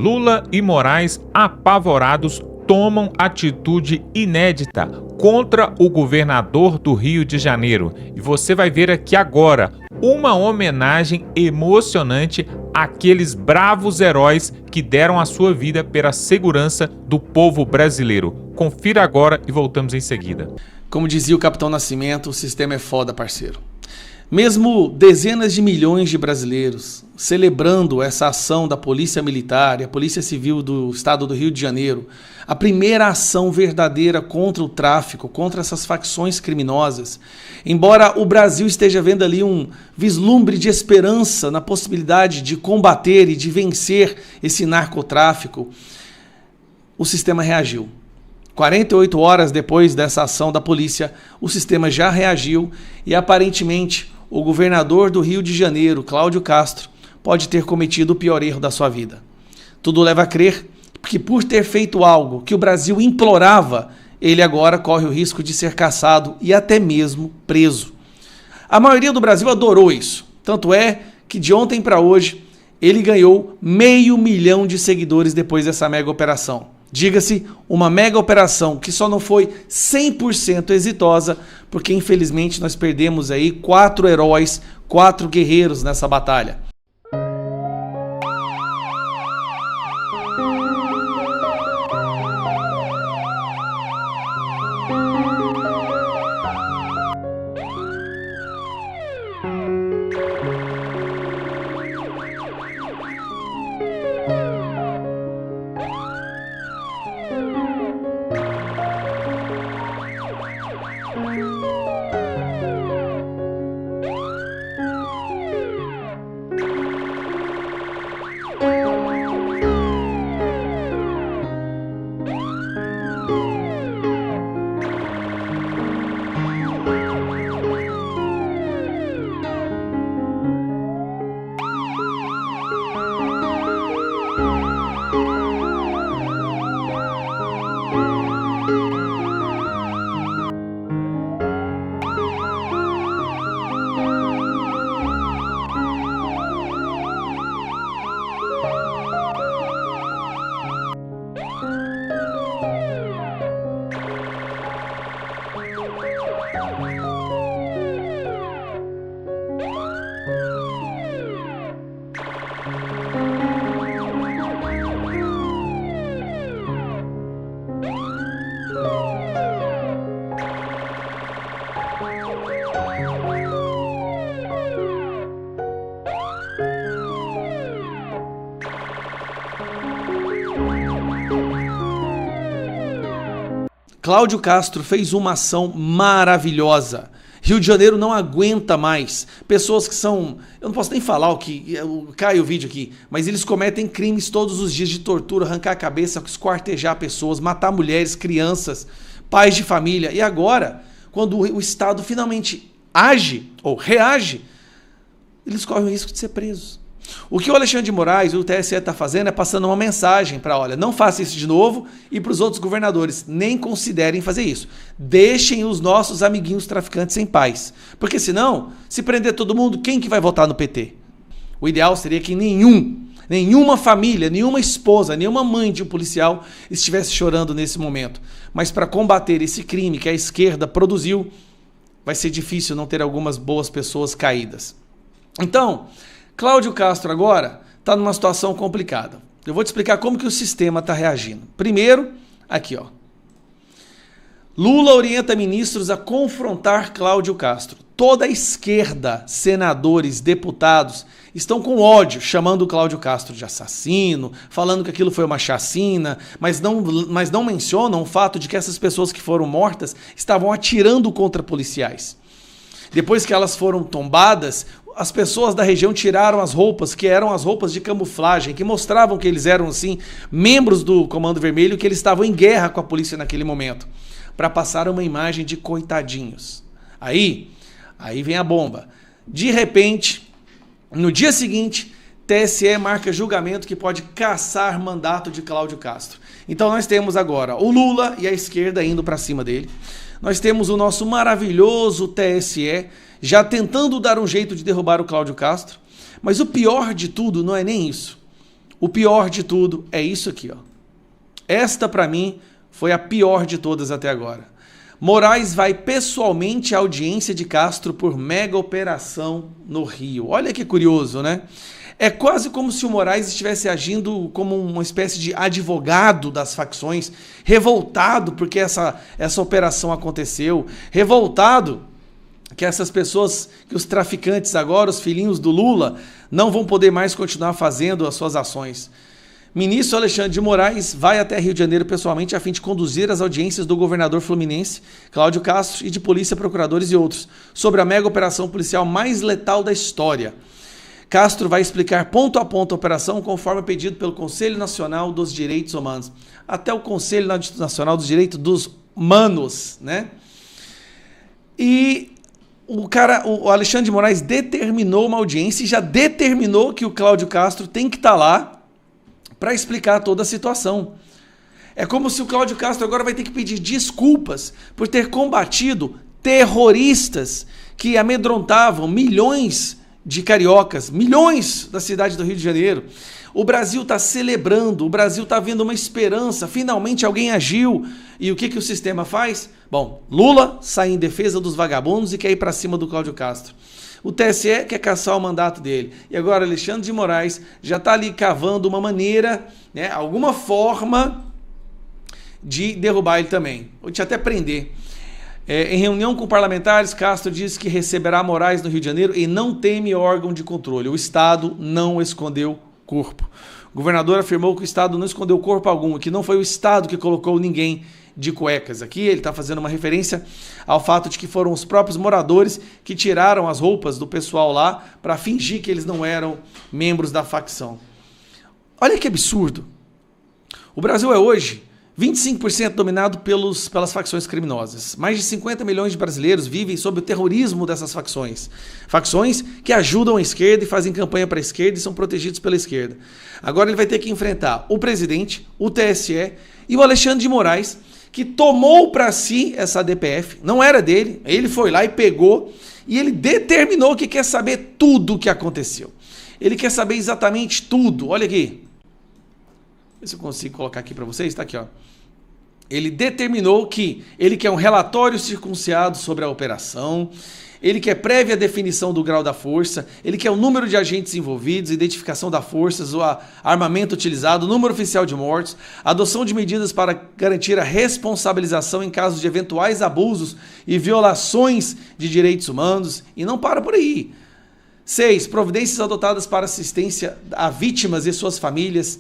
Lula e Moraes, apavorados, tomam atitude inédita contra o governador do Rio de Janeiro. E você vai ver aqui agora uma homenagem emocionante àqueles bravos heróis que deram a sua vida pela segurança do povo brasileiro. Confira agora e voltamos em seguida. Como dizia o Capitão Nascimento, o sistema é foda, parceiro. Mesmo dezenas de milhões de brasileiros celebrando essa ação da Polícia Militar e a Polícia Civil do Estado do Rio de Janeiro, a primeira ação verdadeira contra o tráfico, contra essas facções criminosas, embora o Brasil esteja vendo ali um vislumbre de esperança na possibilidade de combater e de vencer esse narcotráfico, o sistema reagiu. 48 horas depois dessa ação da polícia, o sistema já reagiu e aparentemente o governador do Rio de Janeiro, Cláudio Castro, pode ter cometido o pior erro da sua vida. Tudo leva a crer que por ter feito algo que o Brasil implorava, ele agora corre o risco de ser caçado e até mesmo preso. A maioria do Brasil adorou isso, tanto é que de ontem para hoje ele ganhou 500 mil de seguidores depois dessa mega operação. Diga-se, uma mega operação que só não foi 100% exitosa, porque infelizmente nós perdemos aí 4 heróis, 4 guerreiros nessa batalha. Cláudio Castro fez uma ação maravilhosa. Rio de Janeiro não aguenta mais. Pessoas que são... Eu não posso nem falar o que... Cai o vídeo aqui. Mas eles cometem crimes todos os dias de tortura, arrancar a cabeça, esquartejar pessoas, matar mulheres, crianças, pais de família. E agora, quando o Estado finalmente age ou reage, eles correm o risco de ser presos. O que o Alexandre de Moraes e o TSE está fazendo é passando uma mensagem para, olha, não faça isso de novo, e para os outros governadores, nem considerem fazer isso. Deixem os nossos amiguinhos traficantes em paz. Porque senão, se prender todo mundo, quem que vai votar no PT? O ideal seria que nenhuma família, nenhuma esposa, nenhuma mãe de um policial estivesse chorando nesse momento. Mas para combater esse crime que a esquerda produziu, vai ser difícil não ter algumas boas pessoas caídas. Então... Cláudio Castro agora está numa situação complicada. Eu vou te explicar como que o sistema está reagindo. Primeiro, aqui ó. Lula orienta ministros a confrontar Cláudio Castro. Toda a esquerda, senadores, deputados, estão com ódio, chamando o Cláudio Castro de assassino, falando que aquilo foi uma chacina, mas não mencionam o fato de que essas pessoas que foram mortas estavam atirando contra policiais. Depois que elas foram tombadas, as pessoas da região tiraram as roupas, que eram as roupas de camuflagem, que mostravam que eles eram, assim, membros do Comando Vermelho, que eles estavam em guerra com a polícia naquele momento, para passar uma imagem de coitadinhos. Aí vem a bomba. De repente, no dia seguinte, TSE marca julgamento que pode cassar mandato de Cláudio Castro. Então nós temos agora o Lula e a esquerda indo para cima dele. Nós temos o nosso maravilhoso TSE já tentando dar um jeito de derrubar o Cláudio Castro. Mas o pior de tudo não é nem isso. O pior de tudo é isso aqui, ó. Esta, para mim, foi a pior de todas até agora. Moraes vai pessoalmente à audiência de Castro por mega operação no Rio. Olha que curioso, né? É quase como se o Moraes estivesse agindo como uma espécie de advogado das facções, revoltado porque essa operação aconteceu, revoltado que essas pessoas, que os traficantes agora, os filhinhos do Lula, não vão poder mais continuar fazendo as suas ações. Ministro Alexandre de Moraes vai até Rio de Janeiro pessoalmente a fim de conduzir as audiências do governador fluminense, Cláudio Castro, e de polícia, procuradores e outros, sobre a mega operação policial mais letal da história. Castro vai explicar ponto a ponto a operação conforme pedido pelo Conselho Nacional dos Direitos Humanos. Até o Conselho Nacional dos Direitos dos Humanos, né? E o Alexandre de Moraes determinou uma audiência e já determinou que o Cláudio Castro tem que estar lá para explicar toda a situação. É como se o Cláudio Castro agora vai ter que pedir desculpas por ter combatido terroristas que amedrontavam milhões de cariocas, milhões da cidade do Rio de Janeiro. O Brasil está celebrando, o Brasil está vendo uma esperança, finalmente alguém agiu. E o que o sistema faz? Bom, Lula sai em defesa dos vagabundos e quer ir para cima do Cláudio Castro. O TSE quer caçar o mandato dele. E agora Alexandre de Moraes já está ali cavando uma maneira, né, alguma forma de derrubar ele também. Ou de até prender. Em reunião com parlamentares, Castro disse que receberá Moraes no Rio de Janeiro e não teme órgão de controle. O Estado não escondeu corpo. O governador afirmou que o Estado não escondeu corpo algum, que não foi o Estado que colocou ninguém de cuecas. Aqui ele está fazendo uma referência ao fato de que foram os próprios moradores que tiraram as roupas do pessoal lá para fingir que eles não eram membros da facção. Olha que absurdo. O Brasil é hoje 25% dominado pelas facções criminosas. Mais de 50 milhões de brasileiros vivem sob o terrorismo dessas facções. Facções que ajudam a esquerda e fazem campanha para a esquerda e são protegidos pela esquerda. Agora ele vai ter que enfrentar o presidente, o TSE e o Alexandre de Moraes, que tomou para si essa DPF. Não era dele, ele foi lá e pegou e ele determinou que quer saber tudo o que aconteceu. Ele quer saber exatamente tudo. Olha aqui. Se eu consigo colocar aqui para vocês, está aqui, ó. Ele determinou que ele quer um relatório circuncidado sobre a operação, ele quer prévia definição do grau da força, ele quer o número de agentes envolvidos, identificação das forças, o armamento utilizado, o número oficial de mortos, adoção de medidas para garantir a responsabilização em casos de eventuais abusos e violações de direitos humanos, e não para por aí. 6. Providências adotadas para assistência a vítimas e suas famílias.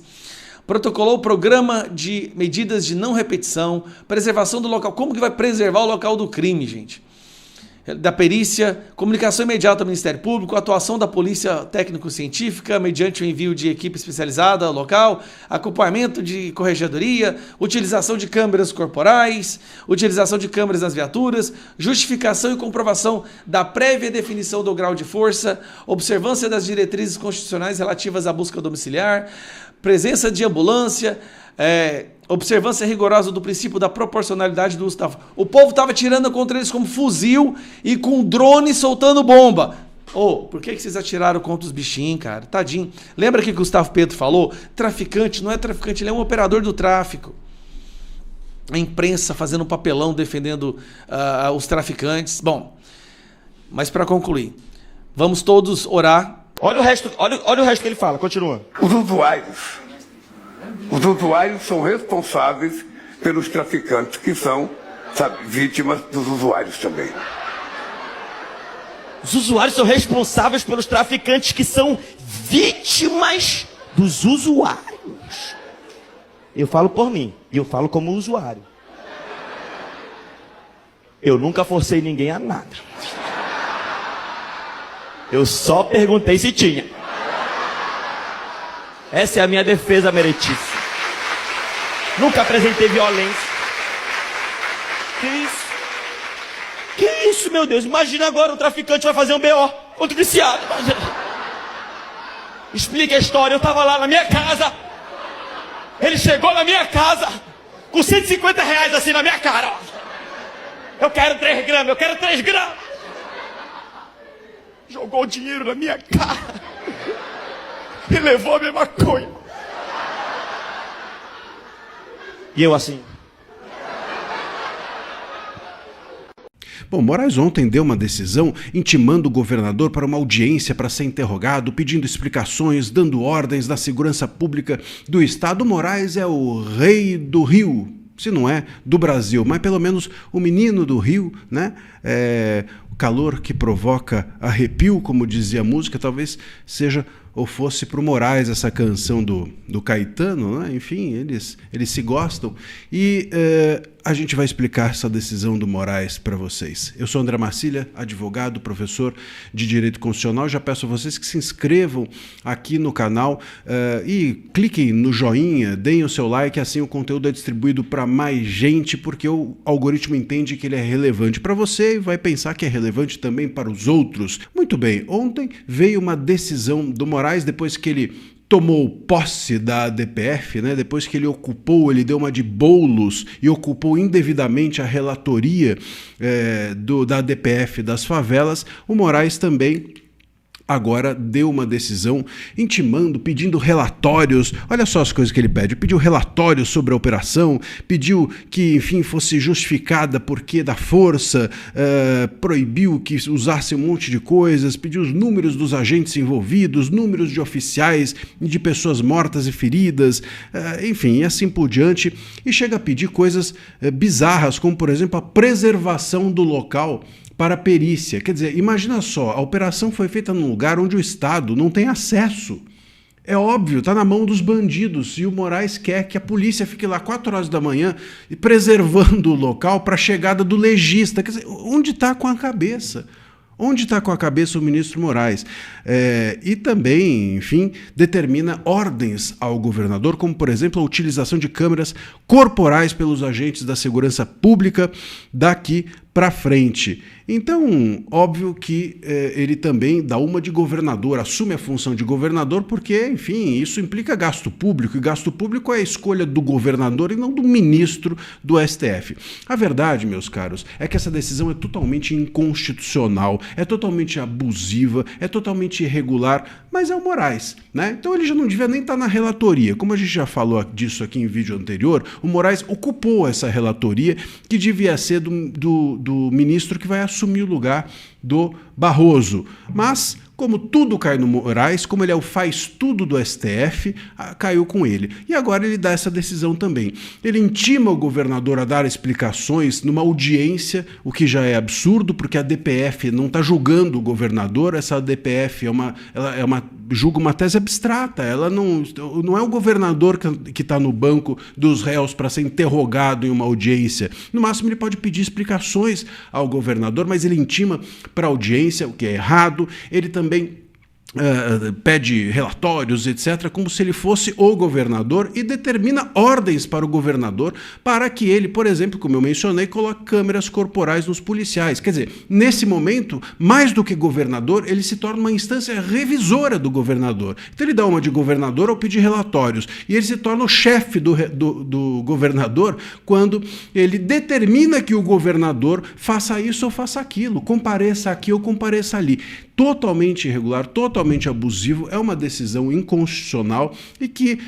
Protocolou o programa de medidas de não repetição, preservação do local. Como que vai preservar o local do crime, gente? Da perícia, comunicação imediata ao Ministério Público, atuação da Polícia Técnico-Científica mediante o envio de equipe especializada ao local, acompanhamento de corregedoria, utilização de câmeras corporais, utilização de câmeras nas viaturas, justificação e comprovação da prévia definição do grau de força, observância das diretrizes constitucionais relativas à busca domiciliar, presença de ambulância, observância rigorosa do princípio da proporcionalidade do uso. O povo estava tirando contra eles como fuzil e com drone soltando bomba. Por que vocês atiraram contra os bichinhos, cara? Tadinho. Lembra que Gustavo Petro falou? Traficante não é traficante, ele é um operador do tráfico. A imprensa fazendo um papelão defendendo os traficantes. Bom, mas para concluir, vamos todos orar. Olha o resto que ele fala, continua. Os usuários são responsáveis pelos traficantes, que são, vítimas dos usuários também. Os usuários são responsáveis pelos traficantes, que são vítimas dos usuários. Eu falo por mim, e eu falo como usuário. Eu nunca forcei ninguém a nada. Eu só perguntei se tinha. Essa é a minha defesa meretíssima. Nunca apresentei violência. Que isso? Que isso, meu Deus? Imagina agora um traficante vai fazer um BO contra o viciado. Explica a história. Eu estava lá na minha casa. Ele chegou na minha casa com R$150 assim na minha cara. Eu quero 3 gramas, eu quero 3 gramas. Jogou o dinheiro na minha cara e levou a minha maconha. E eu assim. Bom, Moraes ontem deu uma decisão intimando o governador para uma audiência para ser interrogado, pedindo explicações, dando ordens da segurança pública do Estado. Moraes é o rei do Rio, se não é do Brasil, mas pelo menos o menino do Rio, né? O calor que provoca arrepio, como dizia a música, talvez seja ou fosse para o Moraes essa canção do Caetano, né? Enfim, eles se gostam. E a gente vai explicar essa decisão do Moraes para vocês. Eu sou André Marcília, advogado, professor de Direito Constitucional. Já peço a vocês que se inscrevam aqui no canal e cliquem no joinha, deem o seu like, assim o conteúdo é distribuído para mais gente, porque o algoritmo entende que ele é relevante para você e vai pensar que é relevante também para os outros. Muito bem, ontem veio uma decisão do Moraes, depois que ele tomou posse da DPF, né? Depois que ele deu uma de Boulos e ocupou indevidamente a relatoria da DPF das favelas, o Moraes também agora deu uma decisão intimando, pedindo relatórios. Olha só as coisas que ele pede. Pediu relatórios sobre a operação, pediu que, enfim, fosse justificada porquê da força, proibiu que usasse um monte de coisas, pediu os números dos agentes envolvidos, números de oficiais e de pessoas mortas e feridas, enfim, e assim por diante. E chega a pedir coisas bizarras, como, por exemplo, a preservação do local para a perícia. Quer dizer, imagina só, a operação foi feita num lugar onde o Estado não tem acesso. É óbvio, está na mão dos bandidos e o Moraes quer que a polícia fique lá 4 horas da manhã preservando o local para a chegada do legista. Quer dizer, onde está com a cabeça? Onde está com a cabeça o ministro Moraes? E também, enfim, determina ordens ao governador, como, por exemplo, a utilização de câmeras corporais pelos agentes da segurança pública daqui para frente. Então, óbvio que ele também dá uma de governador, assume a função de governador, porque, enfim, isso implica gasto público, e gasto público é a escolha do governador e não do ministro do STF. A verdade, meus caros, é que essa decisão é totalmente inconstitucional, é totalmente abusiva, é totalmente irregular, mas é o Moraes, né? Então ele já não devia nem estar na relatoria. Como a gente já falou disso aqui em vídeo anterior, o Moraes ocupou essa relatoria que devia ser do ministro que vai assumir o lugar do Barroso. Mas, como tudo cai no Moraes, como ele é o faz tudo do STF, caiu com ele. E agora ele dá essa decisão também. Ele intima o governador a dar explicações numa audiência, o que já é absurdo, porque a DPF não está julgando o governador, essa DPF julga uma tese abstrata, ela não é o governador que está no banco dos réus para ser interrogado em uma audiência. No máximo ele pode pedir explicações ao governador, mas ele intima para a audiência, o que é errado. Ele também pede relatórios, etc., como se ele fosse o governador e determina ordens para o governador para que ele, por exemplo, como eu mencionei, coloque câmeras corporais nos policiais. Quer dizer, nesse momento, mais do que governador, ele se torna uma instância revisora do governador. Então ele dá uma de governador ao pedir relatórios e ele se torna o chefe do governador quando ele determina que o governador faça isso ou faça aquilo, compareça aqui ou compareça ali. Totalmente irregular, totalmente abusivo, é uma decisão inconstitucional e que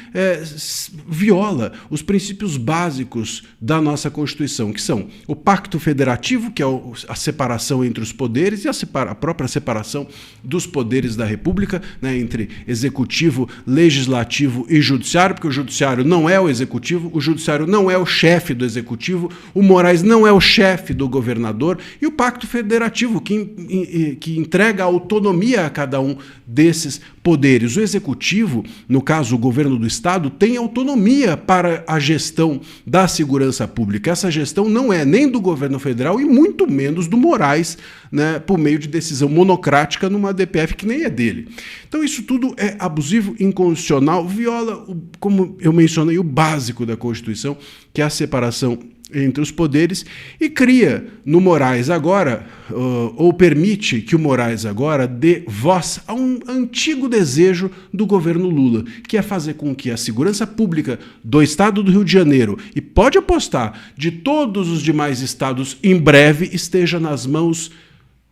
viola os princípios básicos da nossa Constituição, que são o Pacto Federativo, que é a separação entre os poderes, e a própria separação dos poderes da República, né, entre executivo, legislativo e judiciário, porque o judiciário não é o executivo, o judiciário não é o chefe do executivo, o Moraes não é o chefe do governador, e o Pacto Federativo, que entrega a autonomia a cada um desses poderes. O executivo, no caso o governo do estado, tem autonomia para a gestão da segurança pública. Essa gestão não é nem do governo federal e muito menos do Moraes, né, por meio de decisão monocrática numa DPF que nem é dele. Então isso tudo é abusivo, inconstitucional, viola, como eu mencionei, o básico da Constituição, que é a separação entre os poderes, e cria no Moraes agora, ou permite que o Moraes agora dê voz a um antigo desejo do governo Lula, que é fazer com que a segurança pública do estado do Rio de Janeiro, e pode apostar, de todos os demais estados, em breve esteja nas mãos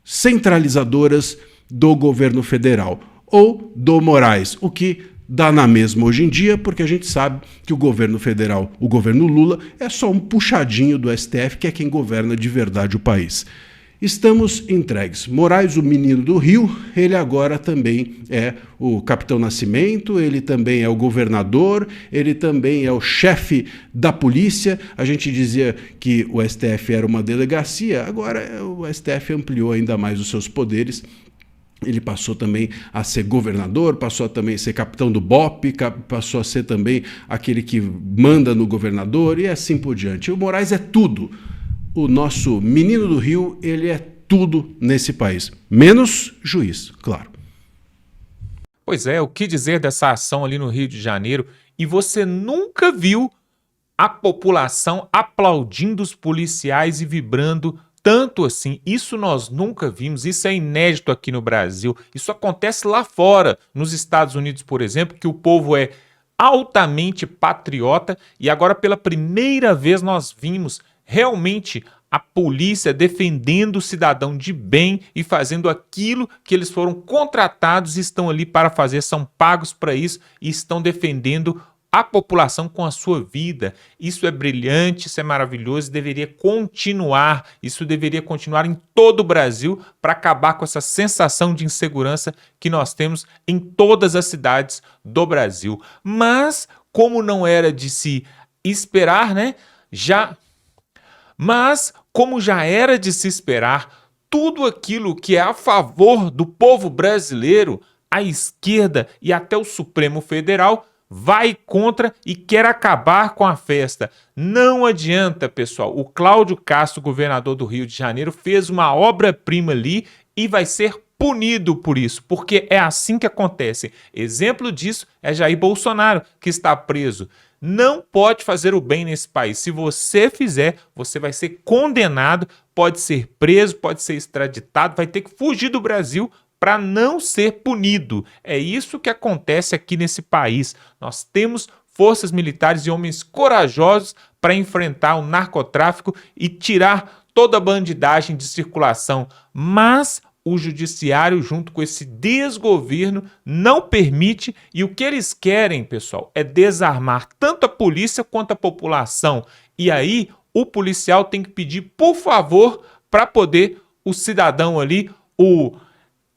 centralizadoras do governo federal ou do Moraes, o que Dá na mesma hoje em dia, porque a gente sabe que o governo federal, o governo Lula, é só um puxadinho do STF, que é quem governa de verdade o país. Estamos entregues. Moraes, o menino do Rio, ele agora também é o Capitão Nascimento, ele também é o governador, ele também é o chefe da polícia. A gente dizia que o STF era uma delegacia, agora o STF ampliou ainda mais os seus poderes. Ele passou também a ser governador, passou a também ser capitão do BOP, passou a ser também aquele que manda no governador e assim por diante. O Moraes é tudo. O nosso menino do Rio, ele é tudo nesse país. Menos juiz, claro. Pois é, o que dizer dessa ação ali no Rio de Janeiro? E você nunca viu a população aplaudindo os policiais e vibrando tanto assim. Isso nós nunca vimos, isso é inédito aqui no Brasil. Isso acontece lá fora, nos Estados Unidos, por exemplo, que o povo é altamente patriota e agora pela primeira vez nós vimos realmente a polícia defendendo o cidadão de bem e fazendo aquilo que eles foram contratados e estão ali para fazer, são pagos para isso e estão defendendo a população com a sua vida. Isso é brilhante, isso é maravilhoso, deveria continuar, isso deveria continuar em todo o Brasil para acabar com essa sensação de insegurança que nós temos em todas as cidades do Brasil. Mas, como não era de se esperar, né, como já era de se esperar, tudo aquilo que é a favor do povo brasileiro, a esquerda e até o Supremo Federal vai contra e quer acabar com a festa. Não adianta, pessoal. O Cláudio Castro, governador do Rio de Janeiro, fez uma obra-prima ali e vai ser punido por isso, porque é assim que acontece. Exemplo disso é Jair Bolsonaro, que está preso. Não pode fazer o bem nesse país. Se você fizer, você vai ser condenado, pode ser preso, pode ser extraditado, vai ter que fugir do Brasil para não ser punido. É isso que acontece aqui nesse país. Nós temos forças militares e homens corajosos para enfrentar o narcotráfico e tirar toda a bandidagem de circulação. Mas o judiciário, junto com esse desgoverno, não permite, e o que eles querem, pessoal, é desarmar tanto a polícia quanto a população. E aí, o policial tem que pedir, por favor, para poder o cidadão ali, o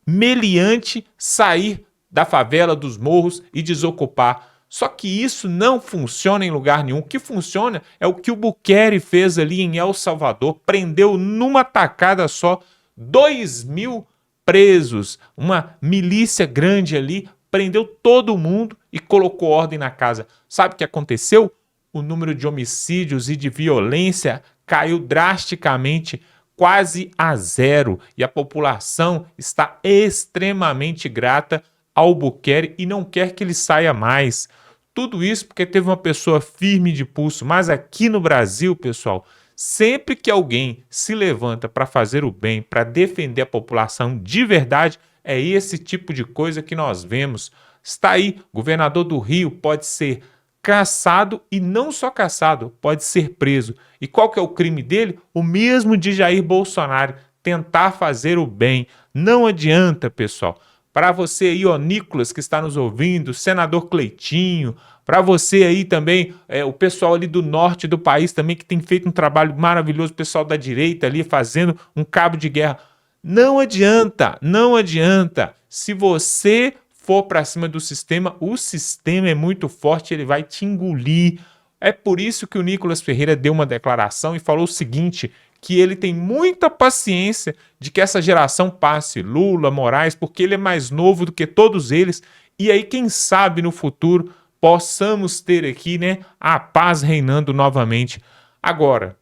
meliante, sair da favela, dos morros e desocupar. Só que isso não funciona em lugar nenhum. O que funciona é o que o Bukele fez ali em El Salvador, prendeu numa tacada só 2.000 presos, uma milícia grande ali, prendeu todo mundo e colocou ordem na casa. Sabe o que aconteceu? O número de homicídios e de violência caiu drasticamente, quase a zero, e a população está extremamente grata ao Bukele e não quer que ele saia mais. Tudo isso porque teve uma pessoa firme de pulso, mas aqui no Brasil, pessoal, sempre que alguém se levanta para fazer o bem, para defender a população de verdade, é esse tipo de coisa que nós vemos. Está aí, governador do Rio pode ser caçado e não só caçado, pode ser preso. E qual que é o crime dele? O mesmo de Jair Bolsonaro, tentar fazer o bem. Não adianta, pessoal. Para você aí, ó, Nicolas, que está nos ouvindo, senador Cleitinho, para você aí também, o pessoal ali do norte do país também, que tem feito um trabalho maravilhoso, o pessoal da direita ali fazendo um cabo de guerra. Não adianta, não adianta. Se você for para cima do sistema, o sistema é muito forte, ele vai te engolir. É por isso que o Nicolas Ferreira deu uma declaração e falou o seguinte, que ele tem muita paciência de que essa geração passe, Lula, Moraes, porque ele é mais novo do que todos eles, e aí quem sabe no futuro possamos ter aqui, né, a paz reinando novamente. Agora,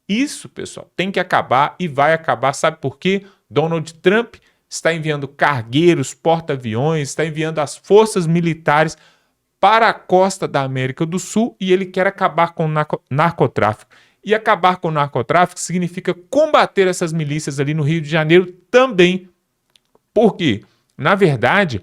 isso, pessoal, tem que acabar e vai acabar, sabe por quê? Donald Trump está enviando cargueiros, porta-aviões, está enviando as forças militares para a costa da América do Sul e ele quer acabar com o narcotráfico. E acabar com o narcotráfico significa combater essas milícias ali no Rio de Janeiro também. Por quê? Na verdade,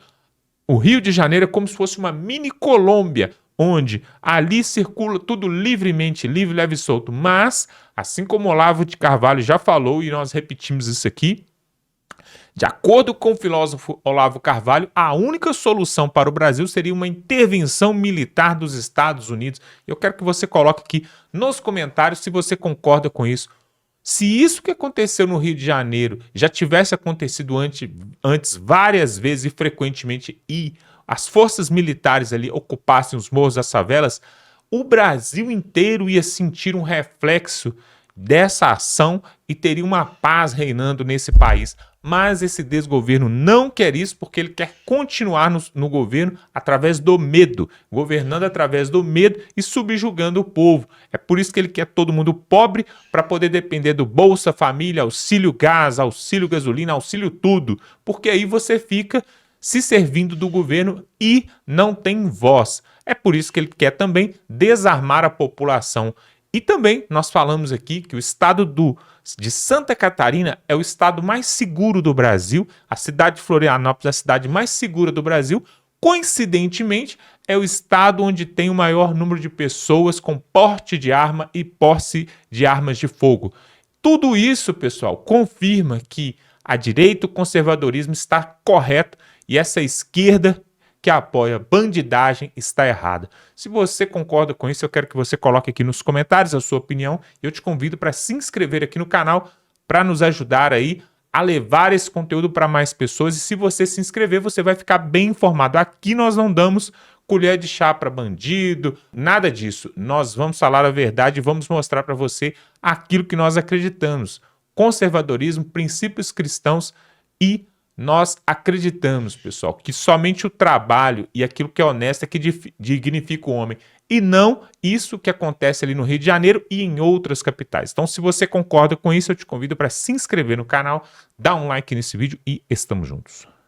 o Rio de Janeiro é como se fosse uma mini Colômbia, onde ali circula tudo livremente, livre, leve e solto. Mas, assim como Olavo de Carvalho já falou, e nós repetimos isso aqui, De acordo com o filósofo Olavo Carvalho, a única solução para o Brasil seria uma intervenção militar dos Estados Unidos. Eu quero que você coloque aqui nos comentários se você concorda com isso. Se isso que aconteceu no Rio de Janeiro já tivesse acontecido antes várias vezes e frequentemente, e as forças militares ali ocupassem os morros das favelas, o Brasil inteiro ia sentir um reflexo dessa ação e teria uma paz reinando nesse país. Mas esse desgoverno não quer isso porque ele quer continuar no governo através do medo, governando através do medo e subjugando o povo. É por isso que ele quer todo mundo pobre para poder depender do Bolsa Família, auxílio gás, auxílio gasolina, auxílio tudo, porque aí você fica se servindo do governo e não tem voz. É por isso que ele quer também desarmar a população. E também nós falamos aqui que o estado de Santa Catarina é o estado mais seguro do Brasil, a cidade de Florianópolis é a cidade mais segura do Brasil, coincidentemente é o estado onde tem o maior número de pessoas com porte de arma e posse de armas de fogo. Tudo isso, pessoal, confirma que a direita, o conservadorismo está correto e essa esquerda que apoia bandidagem está errada. Se você concorda com isso, eu quero que você coloque aqui nos comentários a sua opinião e eu te convido para se inscrever aqui no canal para nos ajudar aí a levar esse conteúdo para mais pessoas. E se você se inscrever, você vai ficar bem informado. Aqui nós não damos colher de chá para bandido, nada disso. Nós vamos falar a verdade e vamos mostrar para você aquilo que nós acreditamos. Conservadorismo, princípios cristãos e nós acreditamos, pessoal, que somente o trabalho e aquilo que é honesto é que dignifica o homem, e não isso que acontece ali no Rio de Janeiro e em outras capitais. Então, se você concorda com isso, eu te convido para se inscrever no canal, dar um like nesse vídeo e estamos juntos.